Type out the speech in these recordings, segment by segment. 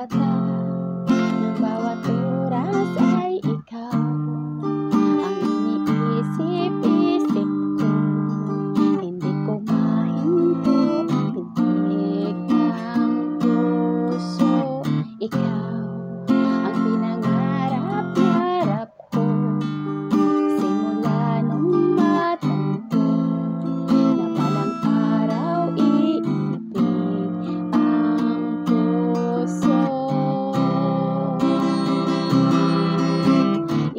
mata ng bawat oras ay ikaw ang iniisip-isip ko. Hindi ko mahinto ang tinig ng puso. Ikaw ang pinangarap-ngarap ko simula nung matanto na balang araw iibig ang puso.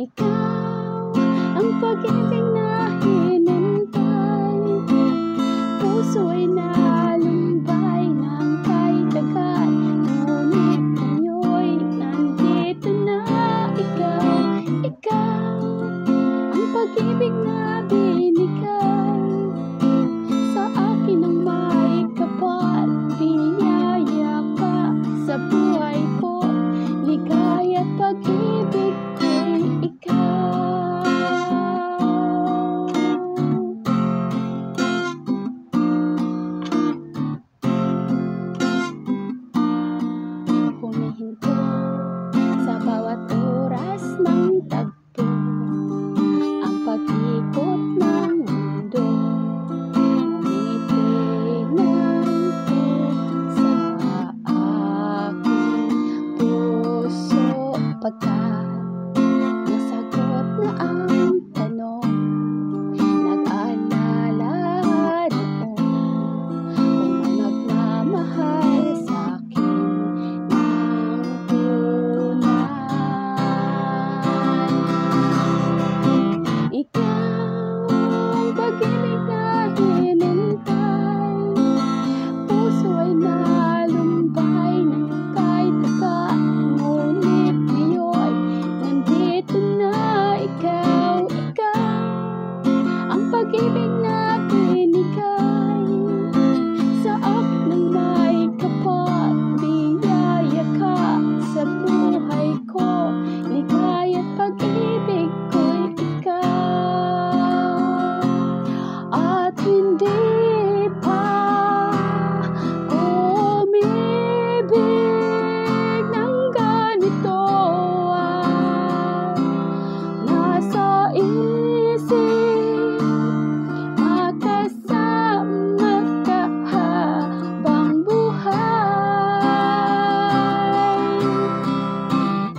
Ikaw ang pag-ibig na hinintay, puso'y nalumbay ng kay tagal, ngunit ngayo'y nandito na. Ikaw ang pag-ibig na binigay sa akin ng may kapal, biyaya ka sa buhay ko, ligaya't pag-ibig ko'y ikaw. Humihinto sa bawat oras ng tagpo ang pag-ikot ng mundo. Ngumiti ng sa aking puso pagkat nasagot na ang tanong. Nag-aalala noon kung may magmamahal sa'kin ng tunay. Ikaw ang pag-ibig na hinintay, puso ay nalumbay ng kay tagal, ngunit ngayon nandito na. Ikaw ang pag-ibig na binigay sa akin ng may kapal, biyaya ka sa buhay ko, ligaya't pag-ibig ko'y ikaw. At hindi pa umibig ng ganito ay nasa isip, makasama ka habang buhay.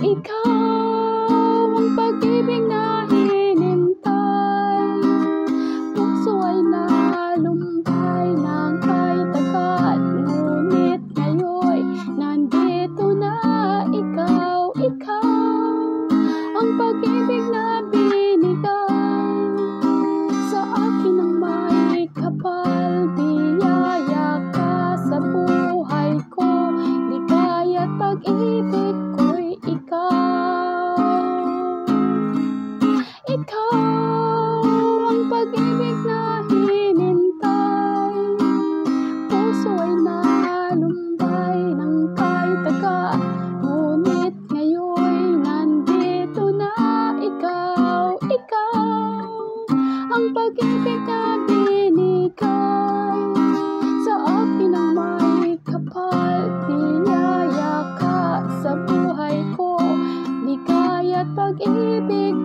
Ikaw ang pag-ibig na hinintay, puso ay nalumbay ng kay tagal, ngunit ngayo'y nandito na. Ikaw ang pag-ibig na binigay sa akin ng may kapal, biyaya ka sa buhay ko, ligaya't pag-ibig ko'y ikaw. Ikaw ang pag-ibig na hinintay, puso ay nalumbay ng kay tagal, ngunit ngayo'y nandito na. Ikaw ang pag-ibig na binigay sa akin ng may kapal, biyaya ka sa buhay ko, ligaya't pag-ibig